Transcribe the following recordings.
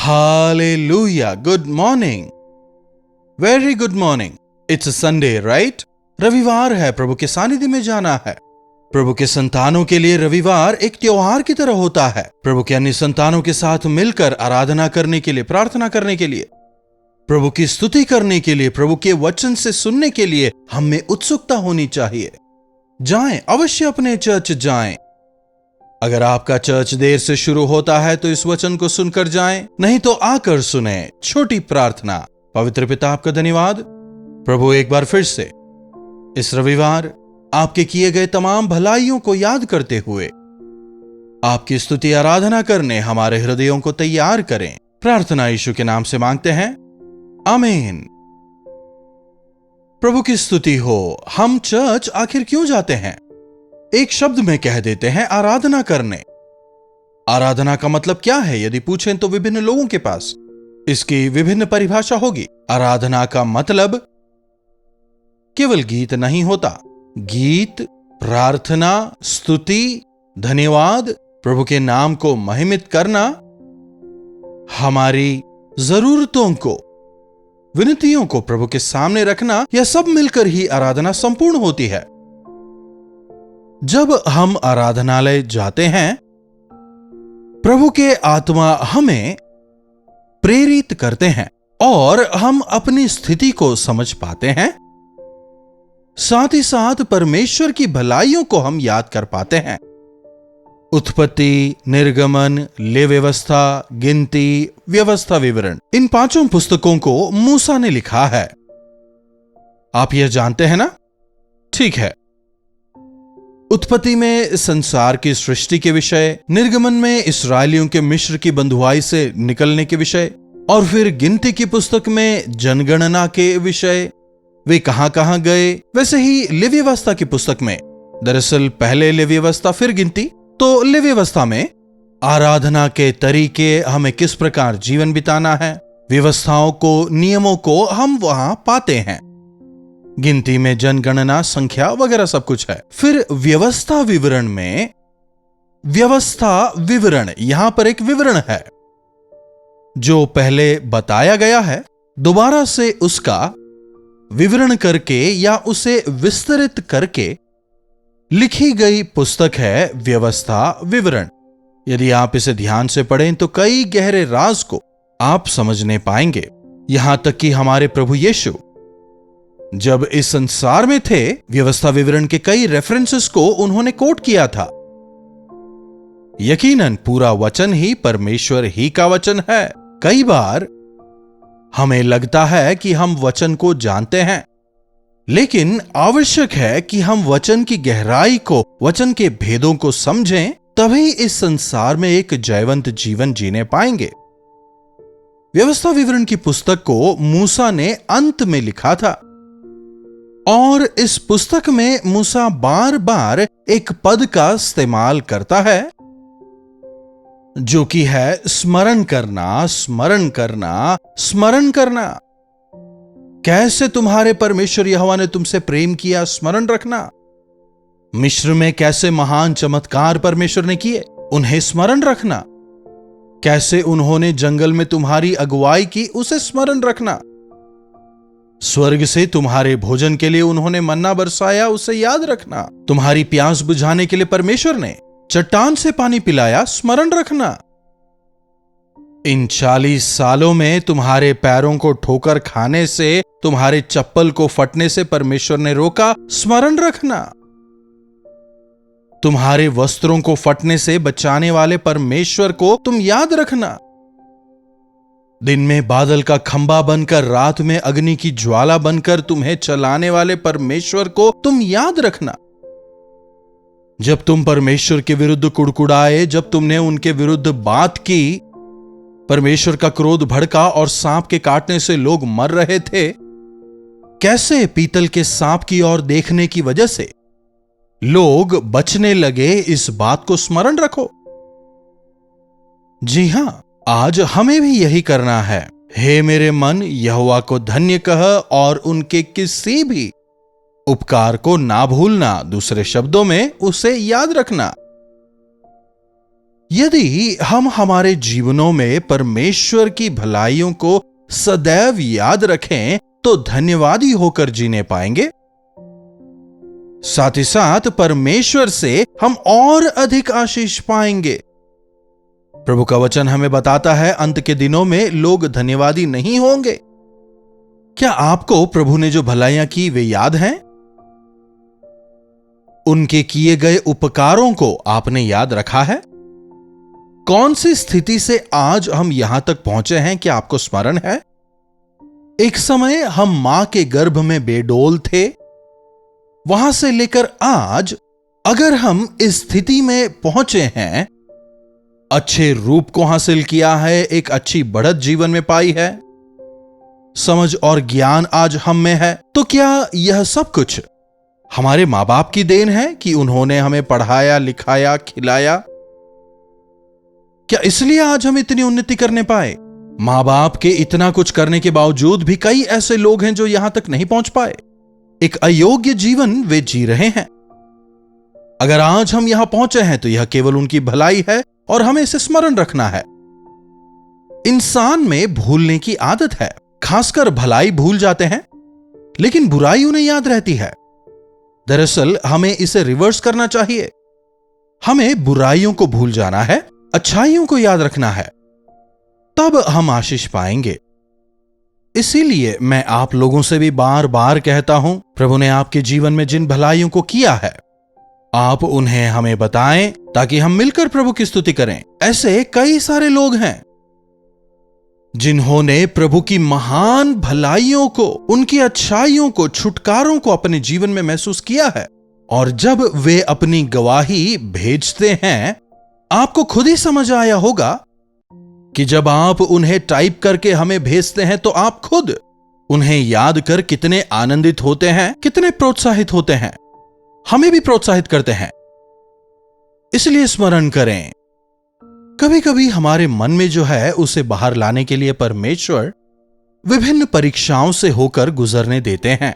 Hallelujah. Good morning. Very good morning. It's a Sunday, right? रविवार है, प्रभु के सानिध्य में जाना है। प्रभु के संतानों के लिए रविवार एक त्योहार की तरह होता है। प्रभु के अन्य संतानों के साथ मिलकर आराधना करने के लिए, प्रार्थना करने के लिए, प्रभु की स्तुति करने के लिए, प्रभु के वचन से सुनने के लिए हमें उत्सुकता होनी चाहिए। जाएं, अवश्य अपने चर्च जाएं। अगर आपका चर्च देर से शुरू होता है तो इस वचन को सुनकर जाएं, नहीं तो आकर सुने। छोटी प्रार्थना। पवित्र पिता, आपका धन्यवाद प्रभु, एक बार फिर से इस रविवार आपके किए गए तमाम भलाइयों को याद करते हुए आपकी स्तुति आराधना करने हमारे हृदयों को तैयार करें। प्रार्थना यीशु के नाम से मांगते हैं, आमीन। प्रभु की स्तुति हो। हम चर्च आखिर क्यों जाते हैं? एक शब्द में कह देते हैं, आराधना करने। आराधना का मतलब क्या है यदि पूछें तो विभिन्न लोगों के पास इसकी विभिन्न परिभाषा होगी। आराधना का मतलब केवल गीत नहीं होता। गीत, प्रार्थना, स्तुति, धन्यवाद, प्रभु के नाम को महिमित करना, हमारी जरूरतों को, विनतियों को प्रभु के सामने रखना, यह सब मिलकर ही आराधना संपूर्ण होती है। जब हम आराधनालय जाते हैं, प्रभु के आत्मा हमें प्रेरित करते हैं और हम अपनी स्थिति को समझ पाते हैं। साथ ही साथ परमेश्वर की भलाइयों को हम याद कर पाते हैं। उत्पत्ति, निर्गमन, ले व्यवस्था, गिनती, व्यवस्था विवरण, इन पांचों पुस्तकों को मूसा ने लिखा है। आप यह जानते हैं ना? ठीक है। उत्पत्ति में संसार की सृष्टि के विषय, निर्गमन में इस्राएलियों के मिस्र की बंधुआई से निकलने के विषय, और फिर गिनती की पुस्तक में जनगणना के विषय, वे कहां कहां गए। वैसे ही लेवी व्यवस्था की पुस्तक में, दरअसल पहले लेवी व्यवस्था फिर गिनती, तो लेवी व्यवस्था में आराधना के तरीके, हमें किस प्रकार जीवन बिताना है, व्यवस्थाओं को, नियमों को हम वहां पाते हैं। गिनती में जनगणना, संख्या वगैरह सब कुछ है। फिर व्यवस्था विवरण में, व्यवस्था विवरण, यहां पर एक विवरण है जो पहले बताया गया है, दोबारा से उसका विवरण करके या उसे विस्तृत करके लिखी गई पुस्तक है व्यवस्था विवरण। यदि आप इसे ध्यान से पढ़ें तो कई गहरे राज को आप समझने पाएंगे। यहां तक कि हमारे प्रभु यीशु जब इस संसार में थे, व्यवस्था विवरण के कई रेफरेंसेस को उन्होंने कोट किया था। यकीनन पूरा वचन ही परमेश्वर ही का वचन है। कई बार हमें लगता है कि हम वचन को जानते हैं, लेकिन आवश्यक है कि हम वचन की गहराई को, वचन के भेदों को समझें, तभी इस संसार में एक जयवंत जीवन जीने पाएंगे। व्यवस्था विवरण की पुस्तक को मूसा ने अंत में लिखा था, और इस पुस्तक में मूसा बार बार एक पद का इस्तेमाल करता है जो कि है स्मरण करना, स्मरण करना, स्मरण करना। कैसे तुम्हारे परमेश्वर यहोवा ने तुमसे प्रेम किया, स्मरण रखना। मिस्र में कैसे महान चमत्कार परमेश्वर ने किए, उन्हें स्मरण रखना। कैसे उन्होंने जंगल में तुम्हारी अगुवाई की, उसे स्मरण रखना। स्वर्ग से तुम्हारे भोजन के लिए उन्होंने मन्ना बरसाया, उसे याद रखना। तुम्हारी प्यास बुझाने के लिए परमेश्वर ने चट्टान से पानी पिलाया, स्मरण रखना। इन 40 सालों में तुम्हारे पैरों को ठोकर खाने से, तुम्हारे चप्पल को फटने से परमेश्वर ने रोका, स्मरण रखना। तुम्हारे वस्त्रों को फटने से बचाने वाले परमेश्वर को तुम याद रखना। दिन में बादल का खंभा बनकर, रात में अग्नि की ज्वाला बनकर तुम्हें चलाने वाले परमेश्वर को तुम याद रखना। जब तुम परमेश्वर के विरुद्ध कुड़कुड़ाए, जब तुमने उनके विरुद्ध बात की, परमेश्वर का क्रोध भड़का और सांप के काटने से लोग मर रहे थे, कैसे पीतल के सांप की ओर देखने की वजह से लोग बचने लगे, इस बात को स्मरण रखो। जी हां, आज हमें भी यही करना है। हे मेरे मन, यहोवा को धन्य कह और उनके किसी भी उपकार को ना भूलना। दूसरे शब्दों में, उसे याद रखना। यदि हम हमारे जीवनों में परमेश्वर की भलाइयों को सदैव याद रखें तो धन्यवादी होकर जीने पाएंगे। साथ ही साथ परमेश्वर से हम और अधिक आशीष पाएंगे। प्रभु का वचन हमें बताता है अंत के दिनों में लोग धन्यवादी नहीं होंगे। क्या आपको प्रभु ने जो भलाइयां की वे याद हैं? उनके किए गए उपकारों को आपने याद रखा है? कौन सी स्थिति से आज हम यहां तक पहुंचे हैं, क्या आपको स्मरण है? एक समय हम मां के गर्भ में बेडौल थे। वहां से लेकर आज अगर हम इस स्थिति में पहुंचे हैं, अच्छे रूप को हासिल किया है, एक अच्छी बढ़त जीवन में पाई है, समझ और ज्ञान आज हम में है, तो क्या यह सब कुछ हमारे मां बाप की देन है कि उन्होंने हमें पढ़ाया, लिखाया, खिलाया? क्या इसलिए आज हम इतनी उन्नति करने पाए? मां बाप के इतना कुछ करने के बावजूद भी कई ऐसे लोग हैं जो यहां तक नहीं पहुंच पाए। एक अयोग्य जीवन वे जी रहे हैं। अगर आज हम यहां पहुंचे हैं तो यह केवल उनकी भलाई है और हमें इसे स्मरण रखना है। इंसान में भूलने की आदत है, खासकर भलाई भूल जाते हैं लेकिन बुराई उन्हें याद रहती है। दरअसल हमें इसे रिवर्स करना चाहिए। हमें बुराइयों को भूल जाना है, अच्छाइयों को याद रखना है, तब हम आशीष पाएंगे। इसीलिए मैं आप लोगों से भी बार बार कहता हूं, प्रभु ने आपके जीवन में जिन भलाइयों को किया है आप उन्हें हमें बताएं ताकि हम मिलकर प्रभु की स्तुति करें। ऐसे कई सारे लोग हैं जिन्होंने प्रभु की महान भलाइयों को, उनकी अच्छाइयों को, छुटकारों को अपने जीवन में महसूस किया है। और जब वे अपनी गवाही भेजते हैं, आपको खुद ही समझ आया होगा कि जब आप उन्हें टाइप करके हमें भेजते हैं तो आप खुद उन्हें याद कर कितने आनंदित होते हैं, कितने प्रोत्साहित होते हैं। हमें भी प्रोत्साहित करते हैं। इसलिए स्मरण करें, कभी कभी हमारे मन में जो है उसे बाहर लाने के लिए परमेश्वर विभिन्न परीक्षाओं से होकर गुजरने देते हैं।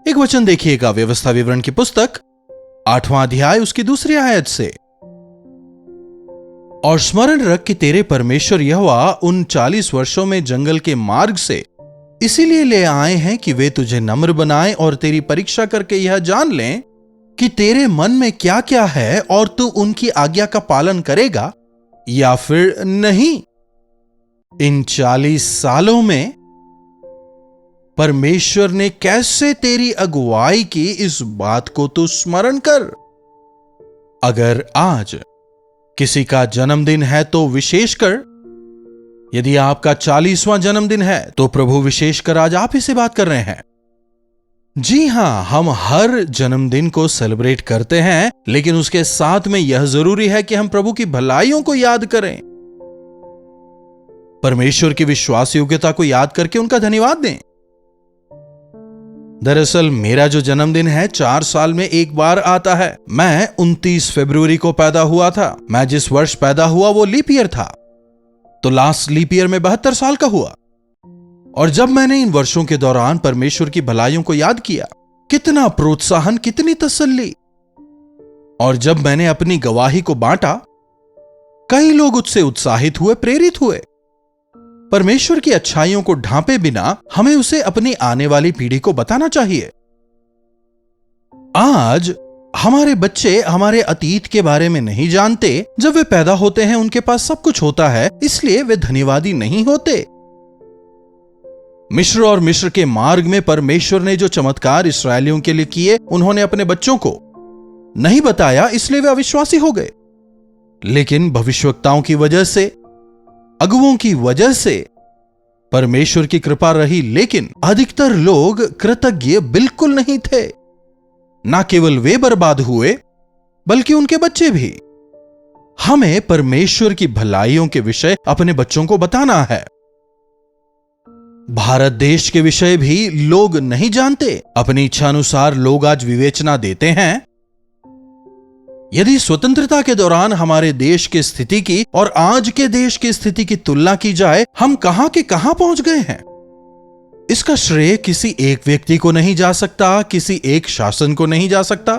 एक वचन देखिएगा व्यवस्था विवरण की पुस्तक 8वां अध्याय उसकी 2 आयत से। और स्मरण रख कि तेरे परमेश्वर यहोवा उन 40 वर्षों में जंगल के मार्ग से इसीलिए ले आए हैं कि वे तुझे नम्र बनाएं और तेरी परीक्षा करके यह जान लें कि तेरे मन में क्या क्या है और तू उनकी आज्ञा का पालन करेगा या फिर नहीं। इन 40 सालों में परमेश्वर ने कैसे तेरी अगुवाई की, इस बात को तू स्मरण कर। अगर आज किसी का जन्मदिन है तो विशेषकर, यदि आपका 40वां जन्मदिन है तो प्रभु विशेषकर आज आप ही से बात कर रहे हैं। जी हां, हम हर जन्मदिन को सेलिब्रेट करते हैं, लेकिन उसके साथ में यह जरूरी है कि हम प्रभु की भलाइयों को याद करें, परमेश्वर की विश्वास योग्यता को याद करके उनका धन्यवाद दें। दरअसल मेरा जो जन्मदिन है 4 साल में एक बार आता है। मैं 29 फरवरी को पैदा हुआ था। मैं जिस वर्ष पैदा हुआ वो लीप ईयर था, तो लास्ट लीप ईयर में 72 साल का हुआ। और जब मैंने इन वर्षों के दौरान परमेश्वर की भलाइयों को याद किया, कितना प्रोत्साहन, कितनी तसल्ली। और जब मैंने अपनी गवाही को बांटा, कई लोग उससे उत्साहित हुए, प्रेरित हुए। परमेश्वर की अच्छाइयों को ढांपे बिना हमें उसे अपनी आने वाली पीढ़ी को बताना चाहिए। आज हमारे बच्चे हमारे अतीत के बारे में नहीं जानते। जब वे पैदा होते हैं उनके पास सब कुछ होता है, इसलिए वे धन्यवादी नहीं होते। मिस्र और मिस्र के मार्ग में परमेश्वर ने जो चमत्कार इस्राएलियों के लिए किए, उन्होंने अपने बच्चों को नहीं बताया, इसलिए वे अविश्वासी हो गए। लेकिन भविष्यवक्ताओं की वजह से, अगुवों की वजह से परमेश्वर की कृपा रही। लेकिन अधिकतर लोग कृतज्ञ बिल्कुल नहीं थे। ना केवल वे बर्बाद हुए, बल्कि उनके बच्चे भी। हमें परमेश्वर की भलाइयों के विषय अपने बच्चों को बताना है। भारत देश के विषय भी लोग नहीं जानते। अपनी इच्छा अनुसार लोग आज विवेचना देते हैं। यदि स्वतंत्रता के दौरान हमारे देश की स्थिति की और आज के देश की स्थिति की तुलना की जाए, हम कहां के कहां पहुंच गए हैं। इसका श्रेय किसी एक व्यक्ति को नहीं जा सकता, किसी एक शासन को नहीं जा सकता।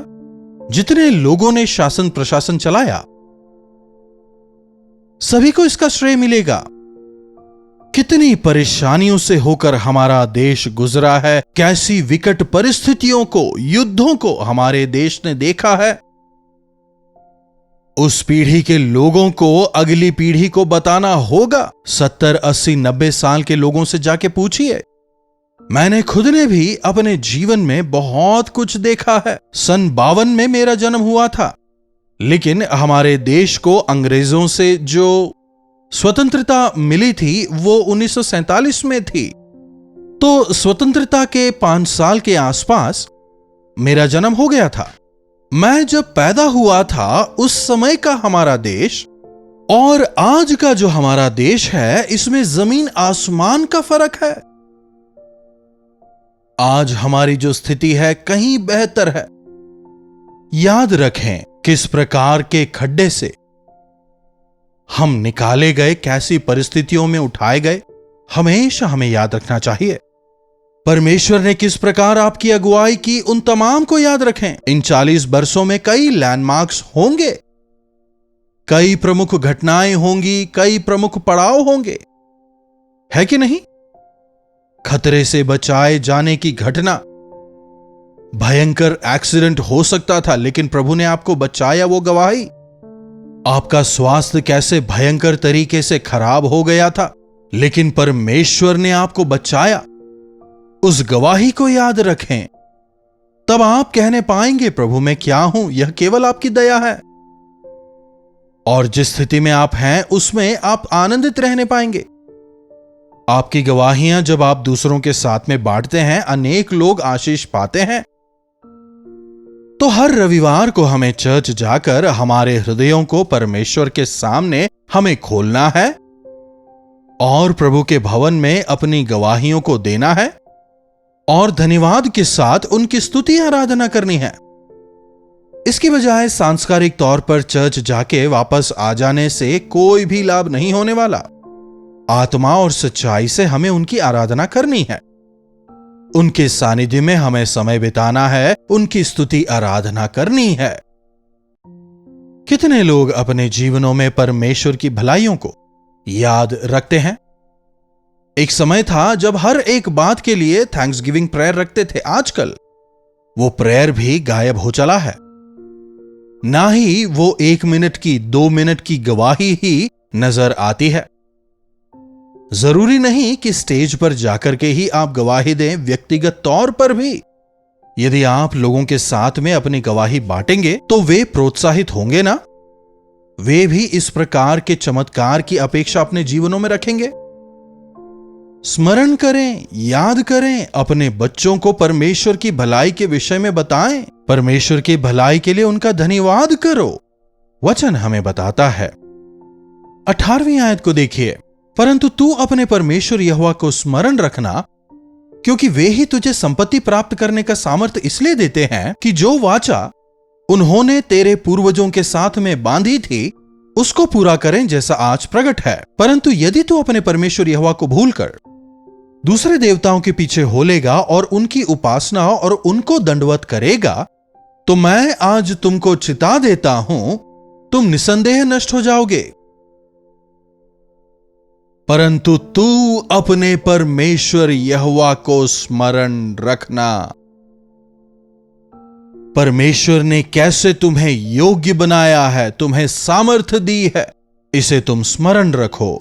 जितने लोगों ने शासन प्रशासन चलाया, सभी को इसका श्रेय मिलेगा। कितनी परेशानियों से होकर हमारा देश गुजरा है, कैसी विकट परिस्थितियों को, युद्धों को हमारे देश ने देखा है। उस पीढ़ी के लोगों को अगली पीढ़ी को बताना होगा। 70, 80, 90 साल के लोगों से जाके पूछिए। मैंने खुद ने भी अपने जीवन में बहुत कुछ देखा है। सन 52 में मेरा जन्म हुआ था, लेकिन हमारे देश को अंग्रेजों से जो स्वतंत्रता मिली थी वो 1947 में थी। तो स्वतंत्रता के 5 साल के आसपास मेरा जन्म हो गया था। मैं जब पैदा हुआ था उस समय का हमारा देश और आज का जो हमारा देश है, इसमें जमीन आसमान का फर्क है। आज हमारी जो स्थिति है कहीं बेहतर है। याद रखें किस प्रकार के खड्डे से हम निकाले गए, कैसी परिस्थितियों में उठाए गए, हमेशा हमें याद रखना चाहिए। परमेश्वर ने किस प्रकार आपकी अगुवाई की, उन तमाम को याद रखें। इन 40 वर्षों में कई लैंडमार्क्स होंगे, कई प्रमुख घटनाएं होंगी, कई प्रमुख पड़ाव होंगे, है कि नहीं? खतरे से बचाए जाने की घटना, भयंकर एक्सीडेंट हो सकता था, लेकिन प्रभु ने आपको बचाया, वो गवाही। आपका स्वास्थ्य कैसे भयंकर तरीके से खराब हो गया था, लेकिन परमेश्वर ने आपको बचाया। उस गवाही को याद रखें, तब आप कहने पाएंगे प्रभु मैं क्या हूं, यह केवल आपकी दया है। और जिस स्थिति में आप हैं उसमें आप आनंदित रहने पाएंगे। आपकी गवाहियां जब आप दूसरों के साथ में बांटते हैं, अनेक लोग आशीष पाते हैं। तो हर रविवार को हमें चर्च जाकर हमारे हृदयों को परमेश्वर के सामने हमें खोलना है और प्रभु के भवन में अपनी गवाहियों को देना है और धन्यवाद के साथ उनकी स्तुति आराधना करनी है। इसकी बजाय सांस्कृतिक तौर पर चर्च जाके वापस आ जाने से कोई भी लाभ नहीं होने वाला। आत्मा और सच्चाई से हमें उनकी आराधना करनी है, उनके सानिध्य में हमें समय बिताना है, उनकी स्तुति आराधना करनी है। कितने लोग अपने जीवनों में परमेश्वर की भलाइयों को याद रखते हैं? एक समय था जब हर एक बात के लिए थैंक्सगिविंग प्रेयर रखते थे। आजकल वो प्रेयर भी गायब हो चला है। ना ही वो 1 मिनट की, 2 मिनट की गवाही ही नजर आती है। जरूरी नहीं कि स्टेज पर जाकर के ही आप गवाही दें, व्यक्तिगत तौर पर भी यदि आप लोगों के साथ में अपनी गवाही बांटेंगे तो वे प्रोत्साहित होंगे ना? वे भी इस प्रकार के चमत्कार की अपेक्षा अपने जीवनों में रखेंगे। स्मरण करें, याद करें, अपने बच्चों को परमेश्वर की भलाई के विषय में बताएं, परमेश्वर की भलाई के लिए उनका धन्यवाद करो। वचन हमें बताता है, 18वीं आयत को देखिए, परंतु तू अपने परमेश्वर यहोवा को स्मरण रखना, क्योंकि वे ही तुझे संपत्ति प्राप्त करने का सामर्थ्य इसलिए देते हैं कि जो वाचा उन्होंने तेरे पूर्वजों के साथ में बांधी थी उसको पूरा करें, जैसा आज प्रकट है। परंतु यदि तू अपने परमेश्वर यहोवा को भूलकर दूसरे देवताओं के पीछे होलेगा और उनकी उपासना और उनको दंडवत करेगा, तो मैं आज तुमको चिता देता हूं, तुम निसंदेह नष्ट हो जाओगे। परंतु तू अपने परमेश्वर यहोवा को स्मरण रखना। परमेश्वर ने कैसे तुम्हें योग्य बनाया है, तुम्हें सामर्थ्य दी है, इसे तुम स्मरण रखो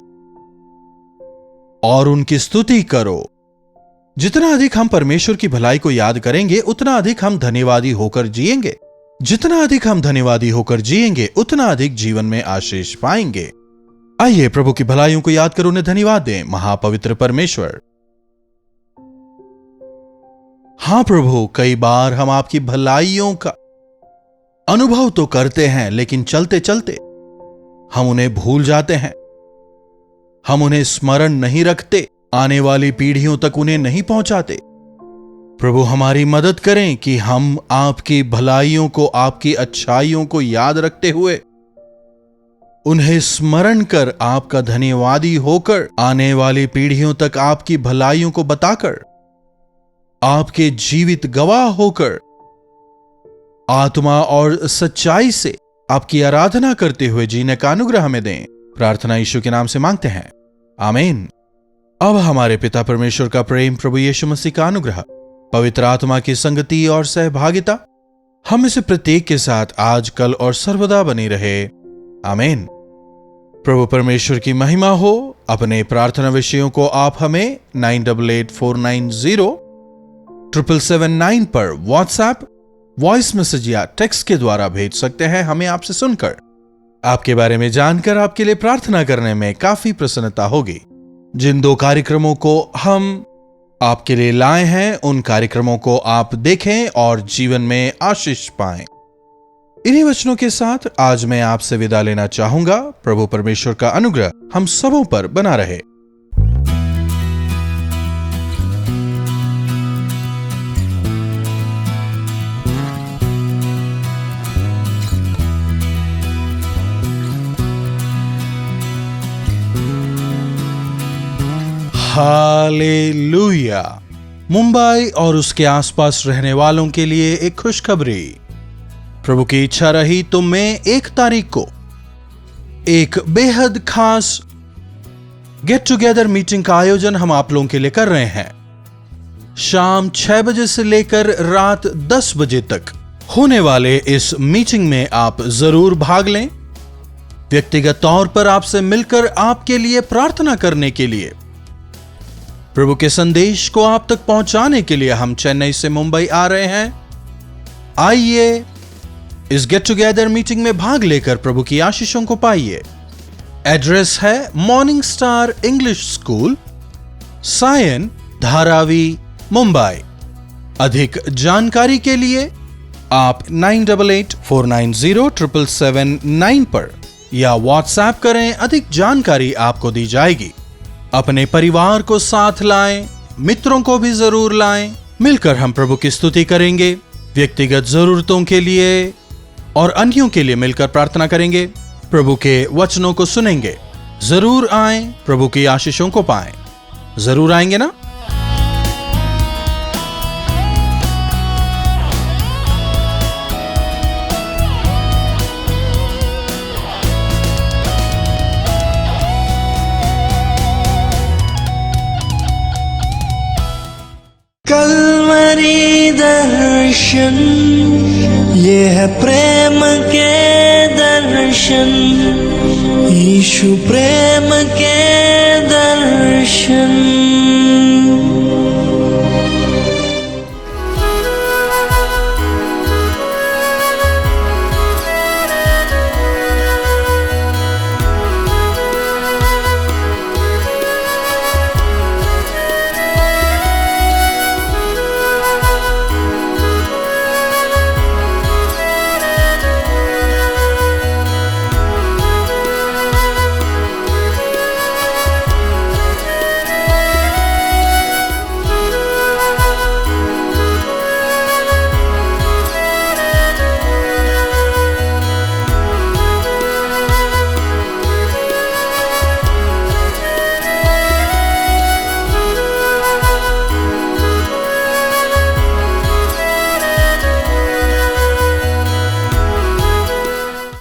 और उनकी स्तुति करो। जितना अधिक हम परमेश्वर की भलाई को याद करेंगे, उतना अधिक हम धन्यवादी होकर जिएंगे। जितना अधिक हम धन्यवादी होकर जिएंगे, उतना अधिक जीवन में आशीष पाएंगे। आइए प्रभु की भलाइयों को याद कर उन्हें धन्यवाद दें। महापवित्र परमेश्वर, हां प्रभु, कई बार हम आपकी भलाइयों का अनुभव तो करते हैं, लेकिन चलते चलते हम उन्हें भूल जाते हैं, हम उन्हें स्मरण नहीं रखते, आने वाली पीढ़ियों तक उन्हें नहीं पहुंचाते। प्रभु हमारी मदद करें कि हम आपकी भलाइयों को, आपकी अच्छाइयों को याद रखते हुए उन्हें स्मरण कर, आपका धन्यवादी होकर, आने वाली पीढ़ियों तक आपकी भलाइयों को बताकर, आपके जीवित गवाह होकर, आत्मा और सच्चाई से आपकी आराधना करते हुए जीने का अनुग्रह हमें दें। प्रार्थना यीशु के नाम से मांगते हैं, आमीन। अब हमारे पिता परमेश्वर का प्रेम, प्रभु यीशु मसीह का अनुग्रह, पवित्र आत्मा की संगति और सहभागिता हम इसे प्रत्येक के साथ आज, कल और सर्वदा बनी रहे, आमीन। प्रभु परमेश्वर की महिमा हो। अपने प्रार्थना विषयों को आप हमें 9884907779 पर व्हाट्सएप, वॉइस मैसेज या टेक्स्ट के द्वारा भेज सकते हैं। हमें आपसे सुनकर, आपके बारे में जानकर आपके लिए प्रार्थना करने में काफी प्रसन्नता होगी। जिन 2 कार्यक्रमों को हम आपके लिए लाए हैं, उन कार्यक्रमों को आप देखें और जीवन में आशीष पाएं। इन्हीं वचनों के साथ आज मैं आपसे विदा लेना चाहूंगा। प्रभु परमेश्वर का अनुग्रह हम सबों पर बना रहे। हालेलुया। मुंबई और उसके आसपास रहने वालों के लिए एक खुशखबरी। प्रभु की इच्छा रही तो मई 1 तारीख को एक बेहद खास गेट टुगेदर मीटिंग का आयोजन हम आप लोगों के लिए कर रहे हैं। शाम 6 बजे से लेकर रात 10 बजे तक होने वाले इस मीटिंग में आप जरूर भाग लें। व्यक्तिगत तौर पर आपसे मिलकर आपके लिए प्रार्थना करने के लिए, प्रभु के संदेश को आप तक पहुंचाने के लिए हम चेन्नई से मुंबई आ रहे हैं। आइए इस गेट टुगेदर मीटिंग में भाग लेकर प्रभु की आशीषों को पाइए। एड्रेस है morning star English school, Sion, Dharavi, Mumbai. अधिक जानकारी के लिए आप 9884907779 पर या व्हाट्सएप करें। अधिक जानकारी आपको दी जाएगी। अपने परिवार को साथ लाएं, मित्रों को भी जरूर लाएं। मिलकर हम प्रभु की स्तुति करेंगे, व्यक्तिगत जरूरतों के लिए और अन्यों के लिए मिलकर प्रार्थना करेंगे, प्रभु के वचनों को सुनेंगे। जरूर आएं, प्रभु की आशीषों को पाएं। जरूर आएंगे ना? कल्वरी दर्शन, ये है प्रेम के दर्शन, यीशु प्रेम के दर्शन।